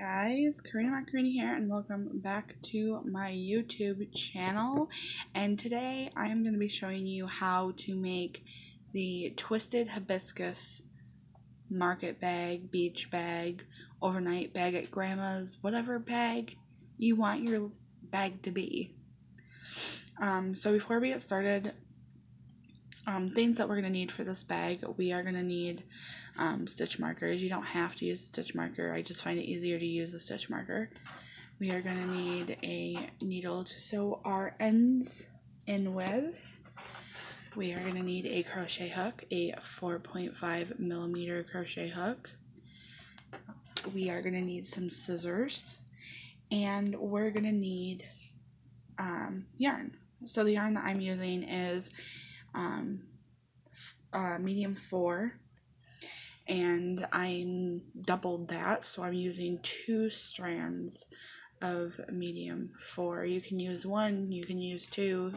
guys, Karina Macaroni here, and welcome back to my YouTube channel. And today I am going to be showing you how to make the twisted hibiscus market bag, beach bag, overnight bag at grandma's, whatever bag you want your bag to be. So before we get started, things that we're going to need for this bag, we are going to need stitch markers. You don't have to use a stitch marker. I just find it easier to use a stitch marker. We are going to need a needle to sew our ends in with. We are going to need a crochet hook, a 4.5 millimeter crochet hook. We are going to need some scissors, and we're going to need yarn. So the yarn that I'm using is medium 4, and I doubled that, so I'm using 2 strands of medium 4. You can use 1, you can use 2,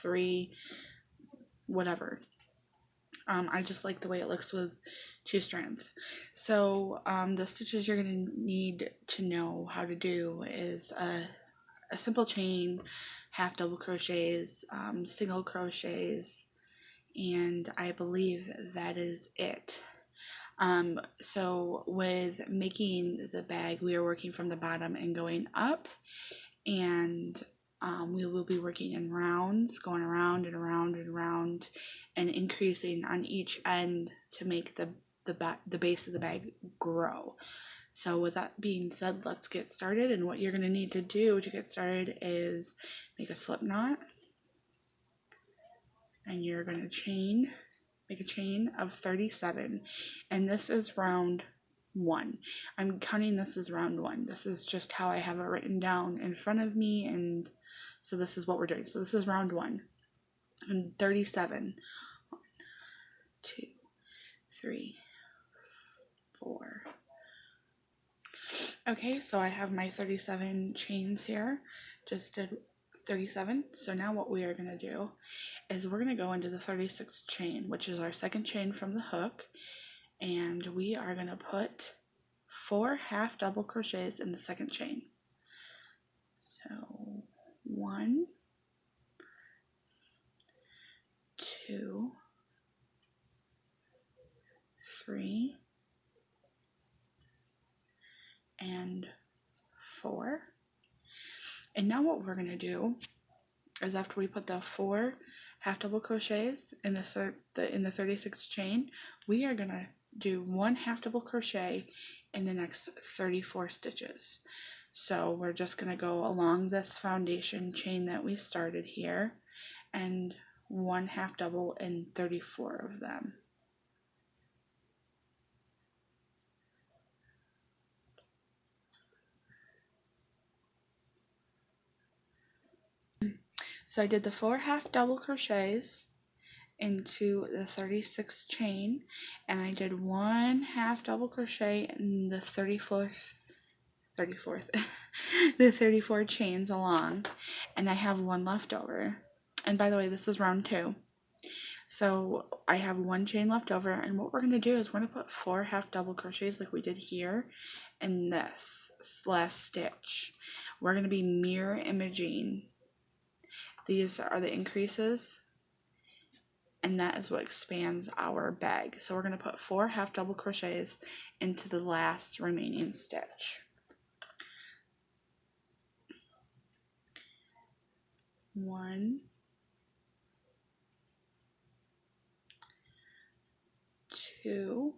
3, whatever. I just like the way it looks with 2 strands. So the stitches you're going to need to know how to do is a simple chain, half double crochets, single crochets, and I believe that is it. So with making the bag, we are working from the bottom and going up, and we will be working in rounds, going around and around and around, and increasing on each end to make the base of the bag grow. So with that being said, let's get started. And what you're going to need to do to get started is make a slip knot, and you're going to make a chain of 37, and this is round 1. I'm counting this as round 1. This is just how I have it written down in front of me, and so this is what we're doing. So this is round 1, and 37. 1, 2, 3, 4. Okay, so I have my 37 chains here. Just did 37. So now what we are going to do is we're going to go into the 36th chain, which is our second chain from the hook, and we are going to put 4 half double crochets in the second chain. So 1, 2, 3, and 4. And now what we're going to do is after we put the 4 half double crochets in the 36th chain, we are going to do 1 half double crochet in the next 34 stitches. So we're just going to go along this foundation chain that we started here, and 1 half double in 34 of them. So I did the 4 half double crochets into the 36th chain, and I did 1 half double crochet in the 34th the 34 chains along, and I have 1 left over. And by the way, this is round 2, so I have 1 chain left over, and what we're going to do is we're going to put 4 half double crochets like we did here in this last stitch. We're going to be mirror imaging. These are the increases, and that is what expands our bag. So we're going to put 4 half double crochets into the last remaining stitch. 1, 2,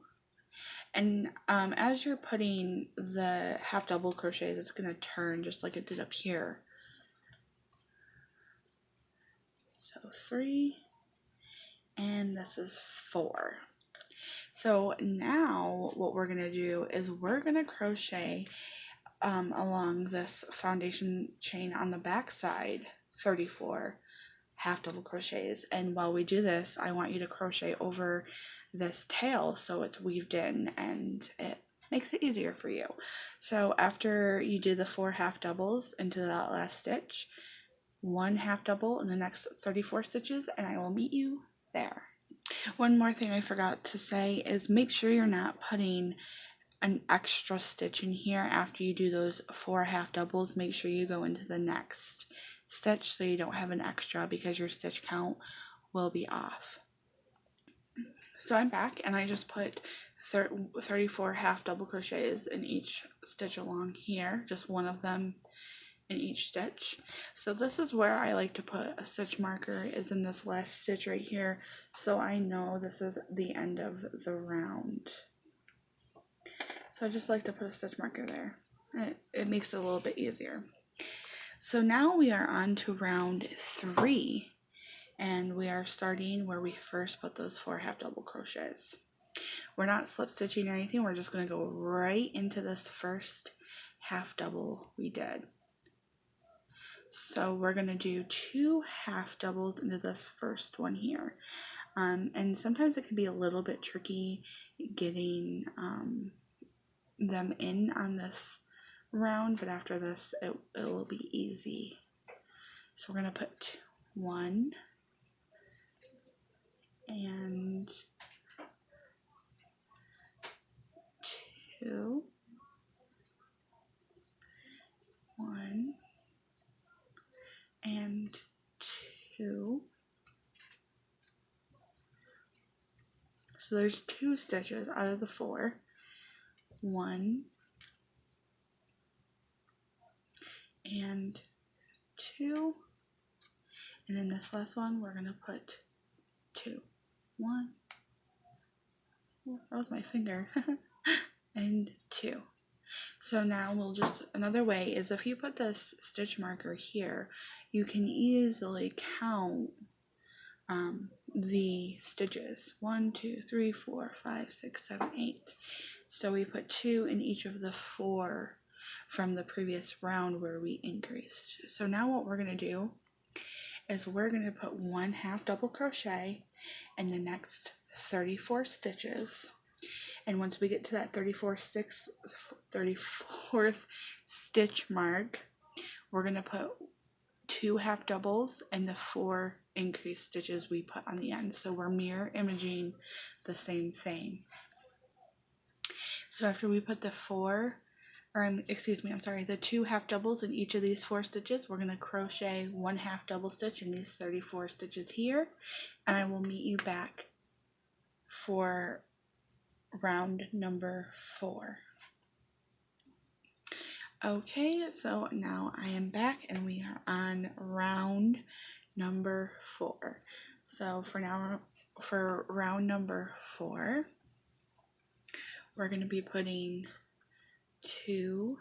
and as you're putting the half double crochets, it's going to turn just like it did up here. So 3, and this is 4. So now what we're going to do is we're going to crochet along this foundation chain on the back side 34 half double crochets, and while we do this, I want you to crochet over this tail so it's weaved in and it makes it easier for you. So after you do the 4 half doubles into that last stitch, 1 half double in the next 34 stitches, and I will meet you there. One more thing I forgot to say is make sure you're not putting an extra stitch in here after you do those 4 half doubles, make sure you go into the next stitch so you don't have an extra, because your stitch count will be off. So I'm back, and I just put 34 half double crochets in each stitch along here, just one of them in each stitch. So this is where I like to put a stitch marker, is in this last stitch right here, so I know this is the end of the round. So I just like to put a stitch marker there. It makes it a little bit easier. So now we are on to round 3, and we are starting where we first put those 4 half double crochets. We're not slip stitching or anything, we're just going to go right into this first half double we did. So we're going to do 2 half doubles into this first one here. And sometimes it can be a little bit tricky getting them in on this round, but after this it will be easy. So we're going to put 1 and 2, 1 and 2. So there's 2 stitches out of the 4. 1 and 2, and in this last one we're going to put 2. 1, oh, that was my finger, and 2. So now we'll just, another way is if you put this stitch marker here, you can easily count the stitches. 1, 2, 3, 4, 5, 6, 7, 8. So we put 2 in each of the 4 from the previous round where we increased. So now what we're going to do is we're going to put 1 half double crochet in the next 34 stitches. And once we get to that 34th stitch mark, we're going to put 2 half doubles in the 4 increased stitches we put on the end. So we're mirror imaging the same thing. So after we put the 2 half doubles in each of these 4 stitches, we're going to crochet 1 half double stitch in these 34 stitches here, and I will meet you back for round number 4. Okay, so now I am back and we are on round number 4. So for round number 4, we're going to be putting 2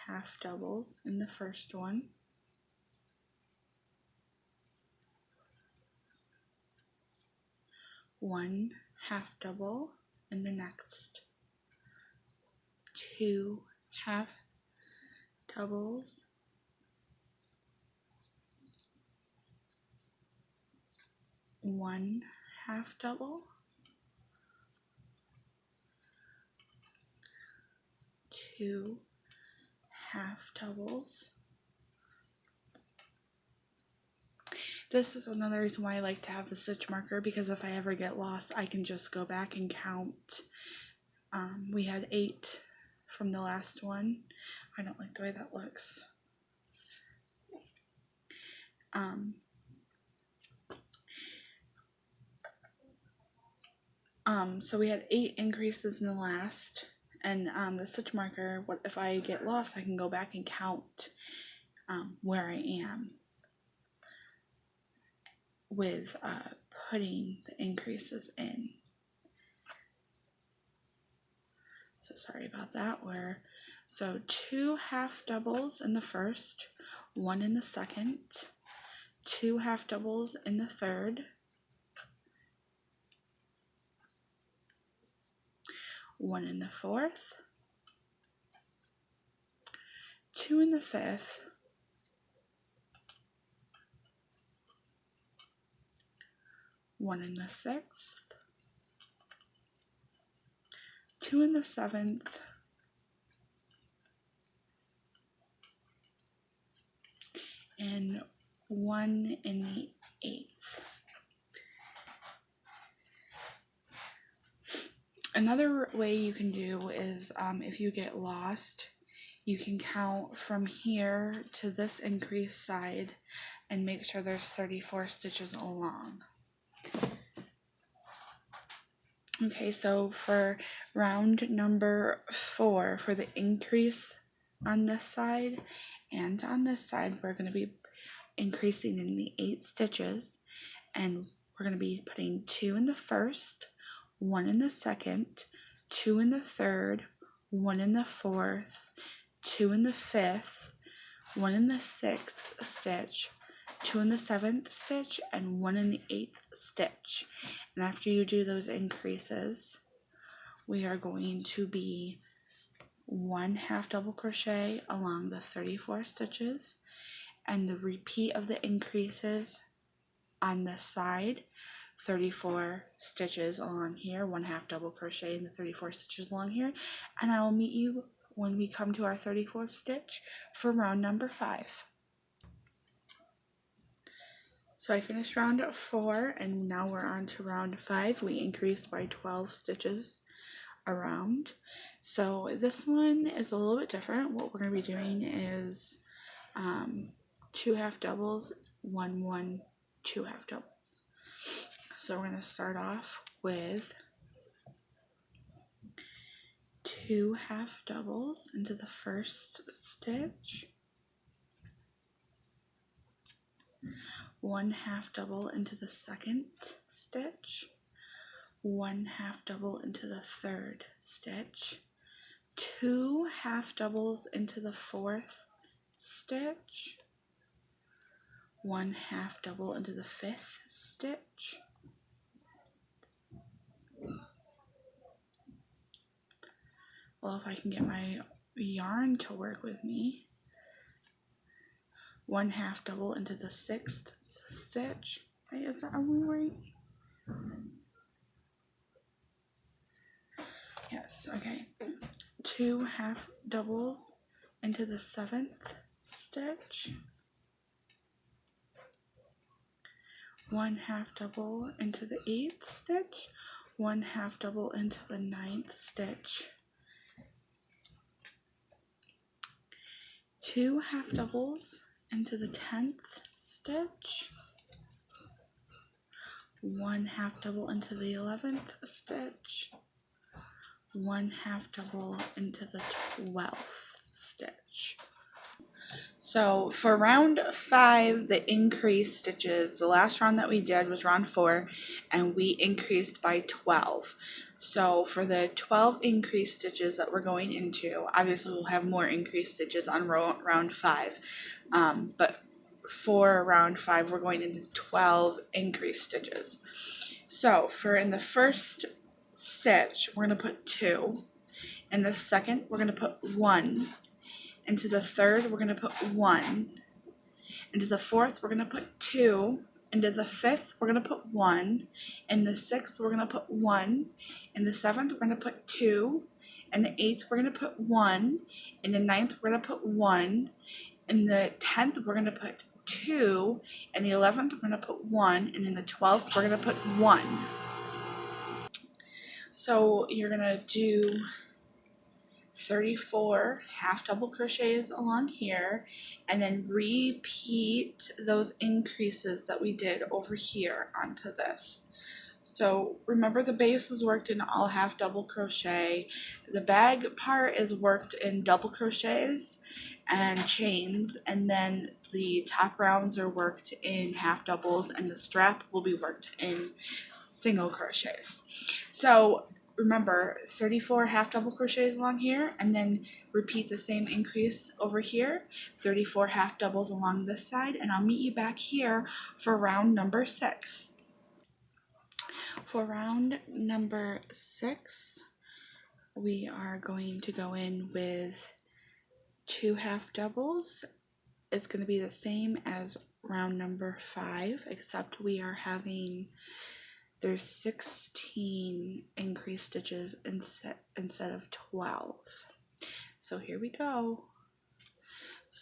half doubles in the first one, 1 half double in the next, 2 half doubles, 1 half double, 2 half doubles. This is another reason why I like to have the stitch marker, because if I ever get lost, I can just go back and count. We had 8 from the last one. I don't like the way that looks. So we had 8 increases in the last, and the stitch marker, what if I get lost, I can go back and count where I am with putting the increases in. So sorry about that. So 2 half doubles in the first, 1 in the second, 2 half doubles in the third, 1 in the fourth, 2 in the fifth, 1 in the sixth, 2 in the seventh, and 1 in the eighth. Another way you can do is if you get lost, you can count from here to this increase side and make sure there's 34 stitches along. Okay, so for round number 4, for the increase on this side and on this side, we're going to be increasing in the 8 stitches, and we're going to be putting 2 in the first, 1 in the second, 2 in the third, 1 in the fourth, 2 in the fifth, 1 in the sixth stitch, 2 in the seventh stitch, and 1 in the 8th stitch. And after you do those increases, we are going to be 1 half double crochet along the 34 stitches, and the repeat of the increases on this side, 34 stitches along here, 1 half double crochet in the 34 stitches along here, and I will meet you when we come to our 34th stitch for round number 5. So I finished round 4, and now we're on to round 5. We increased by 12 stitches around. So this one is a little bit different. What we're going to be doing is 2 half doubles, 1 1, 2 half doubles. So we're going to start off with 2 half doubles into the first stitch, 1 half double into the second stitch, 1 half double into the third stitch, 2 half doubles into the fourth stitch, 1 half double into the fifth stitch, well, if I can get my yarn to work with me, 1 half double into the sixth stitch. Wait, is that, are we right? Yes, okay. 2 half doubles into the seventh stitch, 1 half double into the eighth stitch, 1 half double into the ninth stitch, 2 half doubles into the 10th stitch, 1 half double into the 11th stitch, 1 half double into the 12th stitch. So for round 5, the increase stitches, the last round that we did was round 4, and we increased by 12. So for the 12 increase stitches that we're going into, obviously we'll have more increase stitches on round 5, but for round 5 we're going into 12 increase stitches. So for in the first stitch we're going to put 2, in the second we're going to put 1, into the third we're going to put 1, into the fourth we're going to put 2, into the fifth we're going to put 1, in the sixth we're going to put 1, in the seventh we're going to put 2, in the eighth we're going to put 1, in the ninth we're going to put 1, in the 10th we're going to put 2, in the 11th we're going to put 1, and in the 12th we're going to put 1. So you're going to do 34 half double crochets along here, and then repeat those increases that we did over here onto this. So remember, the base is worked in all half double crochet, the bag part is worked in double crochets and chains, and then the top rounds are worked in half doubles, and the strap will be worked in single crochets. So remember, 34 half double crochets along here, and then repeat the same increase over here, 34 half doubles along this side, and I'll meet you back here for round number 6. For round number 6, we are going to go in with 2 half doubles. It's going to be the same as round number 5, except we are having, there's 16 increased stitches instead of 12. So here we go.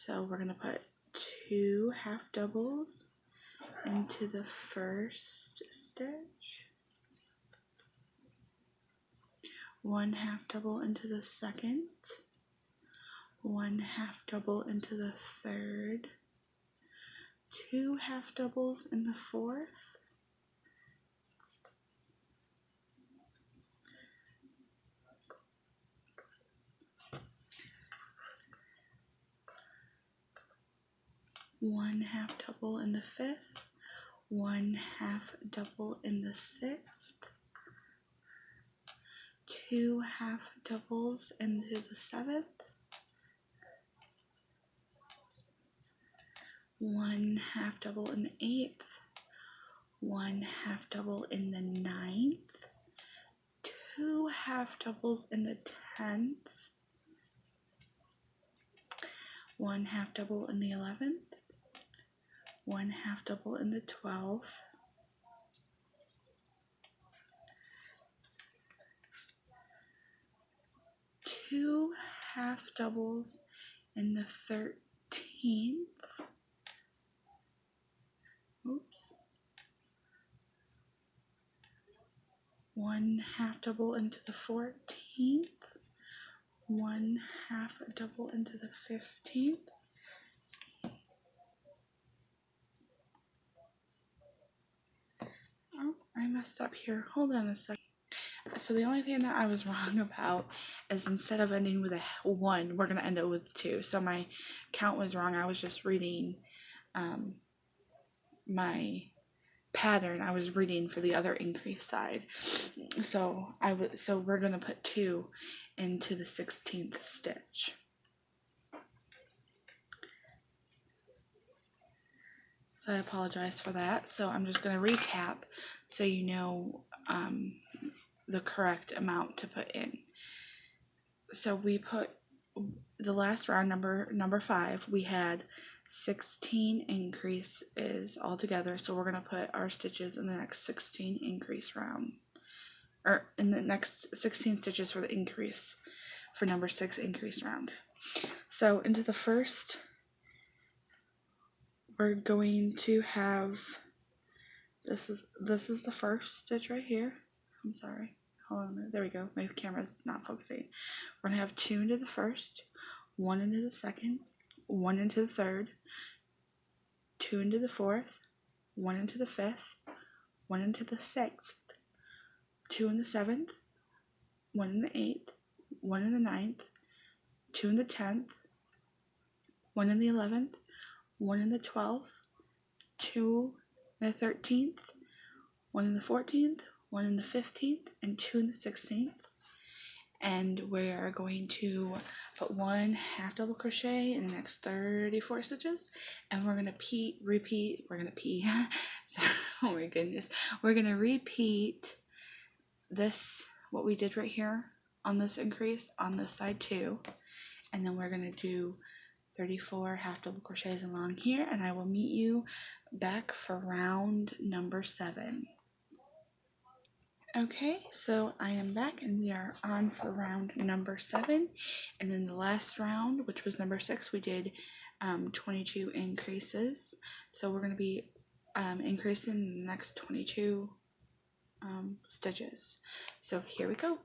So we're going to put 2 half doubles into the first stitch, 1 half double into the second, 1 half double into the third, 2 half doubles in the fourth, 1 half double in the fifth, 1 half double in the sixth, 2 half doubles into the seventh, 1 half double in the eighth, 1 half double in the ninth, 2 half doubles in the 10th, 1 half double in the 11th, 1 half double in the 12th, 2 half doubles in the 13th, oops, 1 half double into the 14th, 1 half double into the 15th, oh, I messed up here, hold on a second. So the only thing that I was wrong about is instead of ending with a 1, we're going to end it with 2. So my count was wrong. I was just reading my pattern. I was reading for the other increase side. So we're going to put 2 into the 16th stitch. So I apologize for that. So I'm just going to recap so you know the correct amount to put in. So we put the last round, number 5, we had 16 increases altogether. So we're going to put our stitches in the next 16 increase round, or in the next 16 stitches for the increase for number 6 increase round. So into the first, we're going to have, this is the first stitch right here. I'm sorry. Hold on a minute. There we go. My camera's not focusing. We're going to have 2 into the first, 1 into the second, 1 into the third, 2 into the fourth, 1 into the fifth, 1 into the sixth, 2 in the seventh, 1 in the eighth, 1 in the ninth, 2 in the 10th, 1 in the 11th, 1 in the 12th, 2 in the 13th, 1 in the 14th, 1 in the 15th, and 2 in the 16th. And we're going to put 1 half double crochet in the next 34 stitches, and we're going to repeat, oh my goodness, we're going to repeat this, what we did right here on this increase on this side too, and then we're going to do 34 half double crochets along here, and I will meet you back for round number 7. Okay, so I am back and we are on for round number 7, and in the last round, which was number 6, we did 22 increases. So we're going to be increasing the next 22 stitches. So here we go.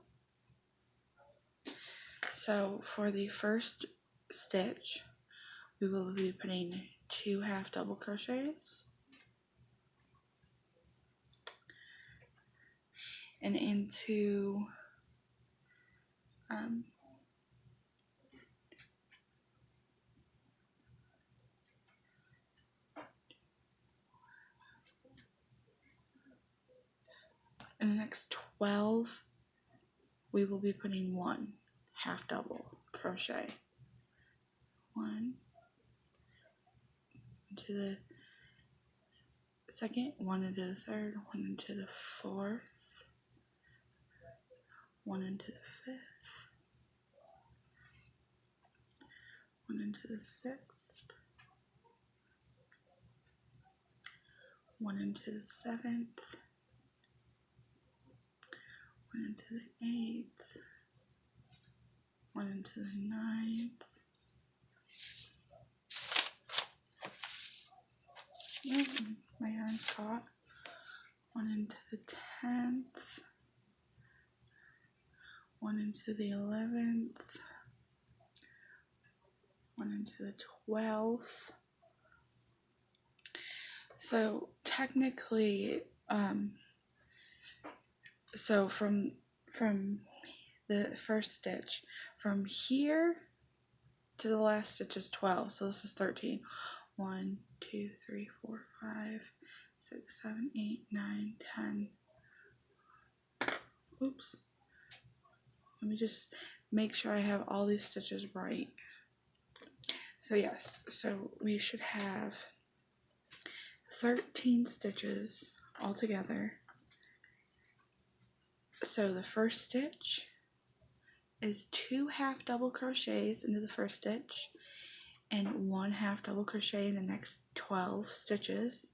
So for the first stitch, we will be putting 2 half double crochets and into in the next 12, we will be putting 1 half double crochet, 1 into the second, 1 into the third, 1 into the fourth, 1 into the fifth, 1 into the sixth, 1 into the seventh, 1 into the eighth, 1 into the ninth, my arm's caught, 1 into the 10th, one into the 11th, one into the 12th. So technically, so from the first stitch, from here to the last stitch is 12, so this is 13. 1, 2, 3, 4, 5, 6, 7, 8, 9, 10. Oops. Let me just make sure I have all these stitches right. So yes, so we should have 13 stitches all together. So the first stitch is 2 half double crochets into the first stitch and 1 half double crochet in the next 12 stitches.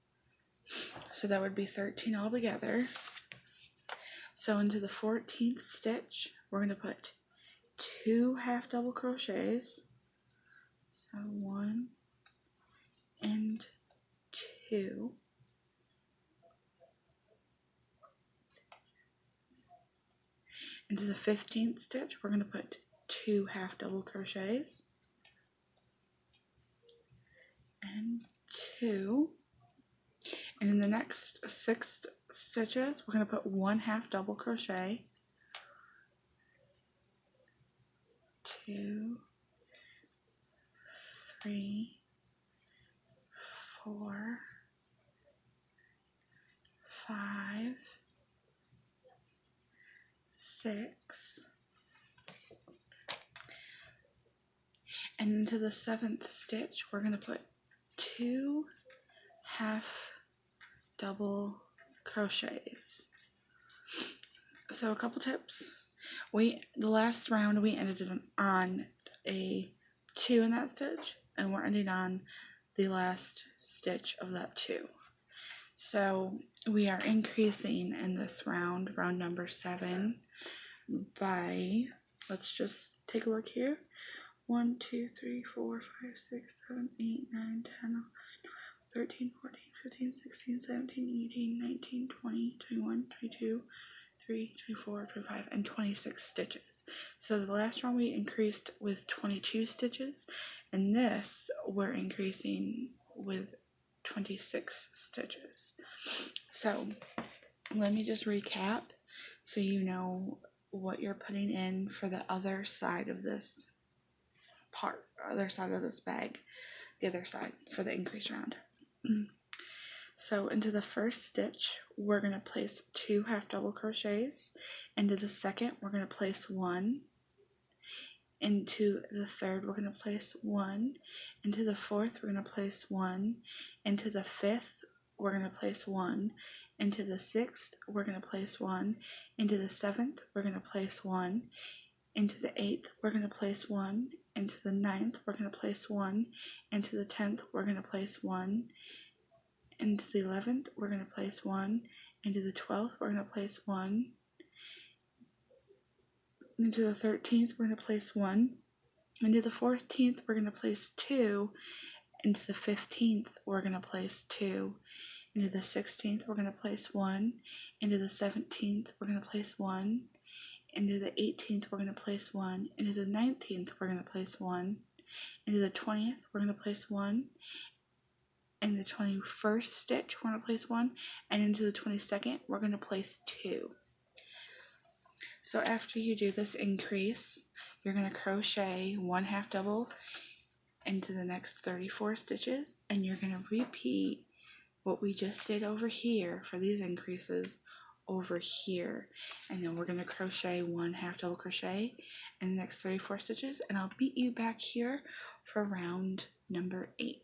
So that would be 13 all together. So into the 14th stitch, we're going to put 2 half double crochets. So 1 and 2. Into the 15th stitch, we're going to put 2 half double crochets and 2. And in the next 6 stitches, we're going to put 1 half double crochet, 2, 3, 4, 5, 6, and into the 7th stitch, we're going to put 2 half double crochets. So a couple tips. The last round we ended on a 2 in that stitch, and we're ending on the last stitch of that 2. So we are increasing in this round number 7, by, let's just take a look here, 1, 2, 3, 4, 5, 6, 7, 8, 9, 10, 13, 14, 15, 16, 17, 18, 19, 20, 21, 22, 23, 24, 25, and 26 stitches. So the last round we increased with 22 stitches, and this we're increasing with 26 stitches. So let me just recap so you know what you're putting in for the other side of this part, other side of this bag, the other side for the increase round. So into the first stitch, we're going to place 2 half double crochets. Into the second, we're going to place 1. Into the third, we're going to place 1. Into the fourth, we're going to place 1. Into the fifth, we're going to place 1. Into the sixth, we're going to place 1. Into the seventh, we're going to place 1. Into the 8th, we're going to place 1. Into the 9th, we're going to place 1. Into the 10th, we're going to place 1. Into the 11th, we're going to place 1. Into the 12th, we're going to place 1. Into the 13th, we're going to place 1. Into the 14th, we're going to place 2. Into the 15th, we're going to place 2. Into the 16th, we're going to place 1. Into the 17th, we're going to place 1. Into the 18th, we're going to place 1. Into the 19th, we're going to place 1. Into the 20th, we're going to place 1. In the 21st stitch, we're going to place 1. And into the 22nd, we're going to place 2. So after you do this increase, you're going to crochet 1 half double into the next 34 stitches, and you're going to repeat what we just did over here for these increases over here, and then we're going to crochet 1 half double crochet in the next 34 stitches, and I'll meet you back here for round number 8.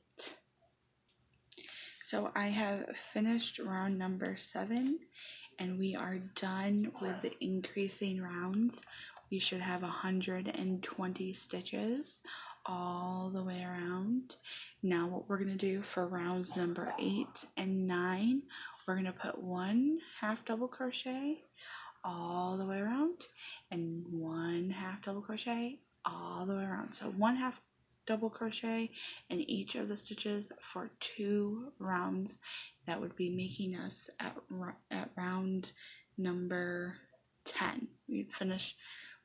So I have finished round number 7, and we are done with the increasing rounds. We should have 120 stitches all the way around. Now what we're going to do for rounds number 8 and 9, we're going to put 1 half double crochet all the way around and 1 half double crochet all the way around. So 1 half double crochet in each of the stitches for 2 rounds. That would be making us at round number 10. We'd finish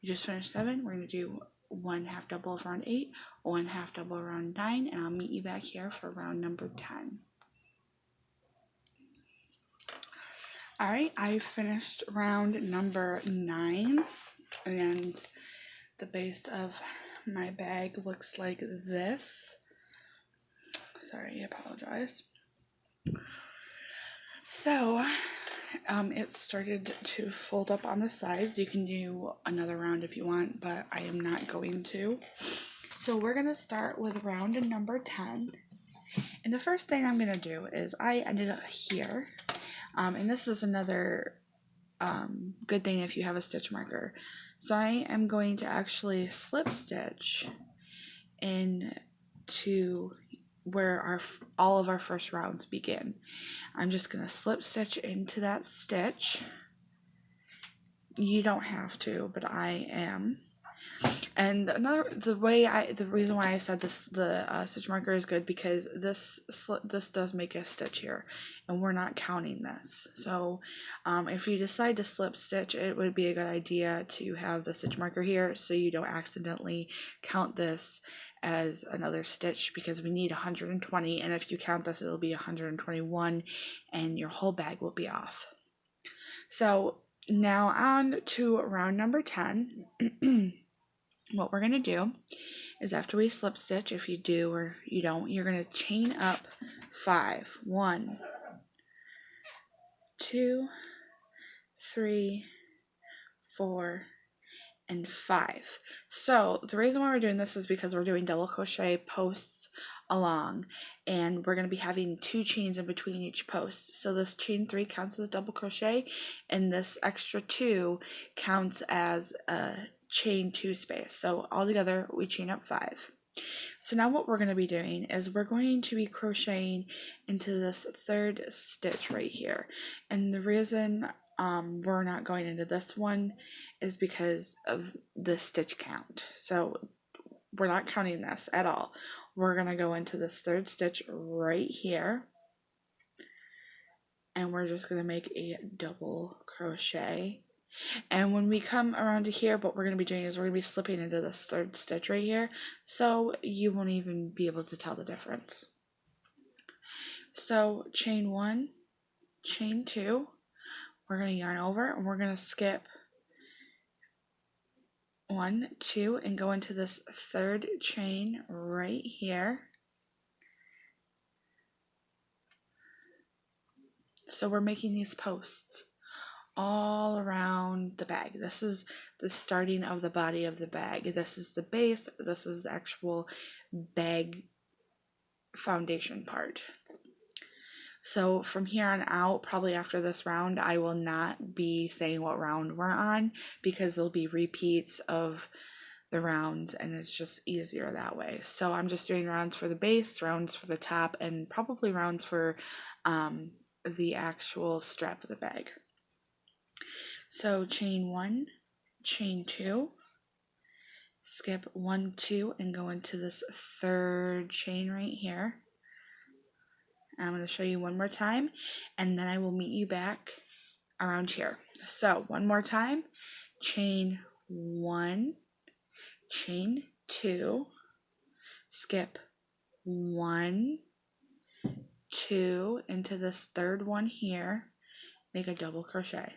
We just finished 7. We're going to do 1 half double of round 8, 1 half double of round 9, and I'll meet you back here for round number 10. Alright, I finished round number 9, and the base of my bag looks like this. Sorry, I apologize. So, it started to fold up on the sides. You can do another round if you want, but I am not going to. So we're going to start with round number 10. And the first thing I'm going to do is I ended up here. And this is another good thing if you have a stitch marker. So I am going to actually slip stitch into where all of our first rounds begin. I'm just going to slip stitch into that stitch. You don't have to, but I am. And the reason why I said the stitch marker is good because this does make a stitch here, and we're not counting this. So if you decide to slip stitch, it would be a good idea to have the stitch marker here so you don't accidentally count this as another stitch, because we need 120, and if you count this, it'll be 121, and your whole bag will be off. So now on to round number 10. What we're going to do is after we slip stitch, if you do or you don't, you're going to chain up 5. 1, 2, 3, 4, and 5. So the reason why we're doing this is because we're doing double crochet posts along, and we're going to be having 2 chains in between each post. So this chain 3 counts as double crochet, and this extra 2 counts as a chain 2 space. So all together we chain up 5. So now what we're going to be doing is we're going to be crocheting into this 3rd stitch right here, and the reason we're not going into this one is because of the stitch count. So we're not counting this at all. We're going to go into this 3rd stitch right here, and we're just going to make a double crochet. And when we come around to here, what we're going to be doing is we're going to be slipping into this 3rd stitch right here, so you won't even be able to tell the difference. So chain 1, chain 2, we're going to yarn over, and we're going to skip 1, 2, and go into this 3rd chain right here. So we're making these posts all around the bag. This is the starting of the body of the bag. This is the base. This is the actual bag foundation part. So from here on out, probably after this round, I will not be saying what round we're on, because there'll be repeats of the rounds, and it's just easier that way. So I'm just doing rounds for the base, rounds for the top, and probably rounds for the actual strap of the bag. So chain 1, chain 2, skip 1, 2, and go into this 3rd chain right here. I'm going to show you one more time, and then I will meet you back around here. So one more time, chain 1, chain 2, skip 1, 2 into this 3rd one here, make a double crochet.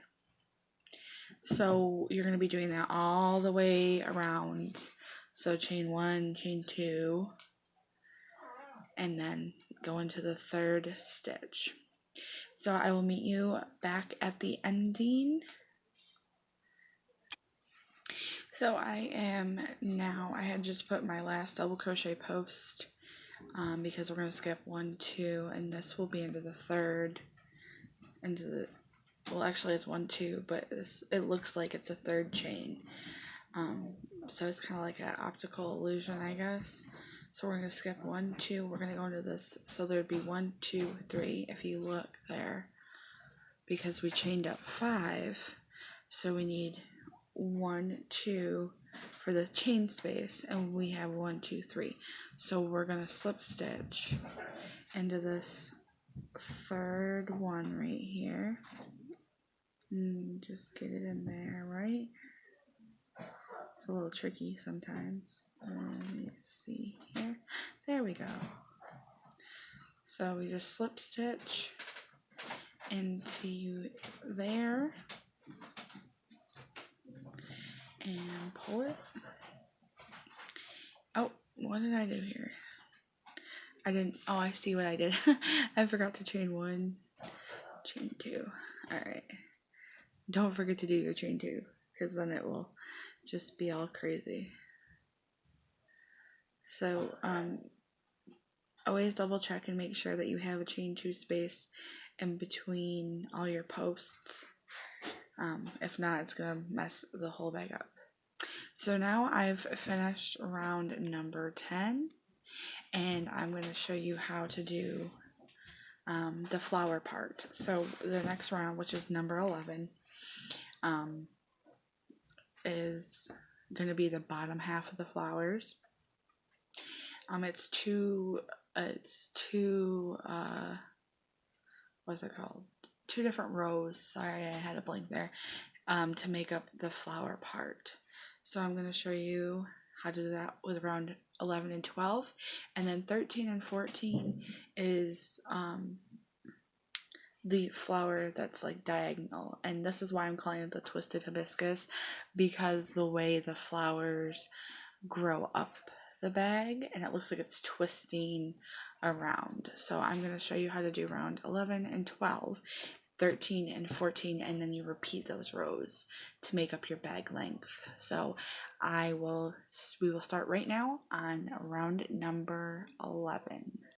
So you're going to be doing that all the way around. So chain 1, chain 2, and then go into the 3rd stitch. So I will meet you back at the ending. So I had just put my last double crochet post because we're going to skip 1, 2, and this will be into the 3rd, well, actually it's 1, 2, but it looks like it's a 3rd chain. So it's kind of like an optical illusion, I guess. So we're going to skip 1, 2, we're going to go into this, so there would be 1, 2, 3 if you look there, because we chained up 5, so we need 1, 2 for the chain space, and we have 1, 2, 3. So we're going to slip stitch into this 3rd one right here, and just get it in there, right? It's a little tricky sometimes. Let me see here. There we go. So we just slip stitch into there and pull it. Oh, what did I do here? Oh, I see what I did. I forgot to chain 1, chain 2. Alright. Don't forget to do your chain 2, because then it will just be all crazy. So, always double check and make sure that you have a chain 2 space in between all your posts. If not, it's going to mess the whole bag up. So now I've finished round number 10, and I'm going to show you how to do the flower part. So the next round, which is number 11, is going to be the bottom half of the flowers. It's two what's it called? 2 different rows. Sorry, I had a blank there. To make up the flower part. So I'm going to show you how to do that with round 11 and 12, and then 13 and 14 is the flower that's like diagonal, and this is why I'm calling it the twisted hibiscus, because the way the flowers grow up the bag and it looks like it's twisting around. So I'm going to show you how to do round 11 and 12, 13 and 14, and then you repeat those rows to make up your bag length. So we will start right now on round number 11.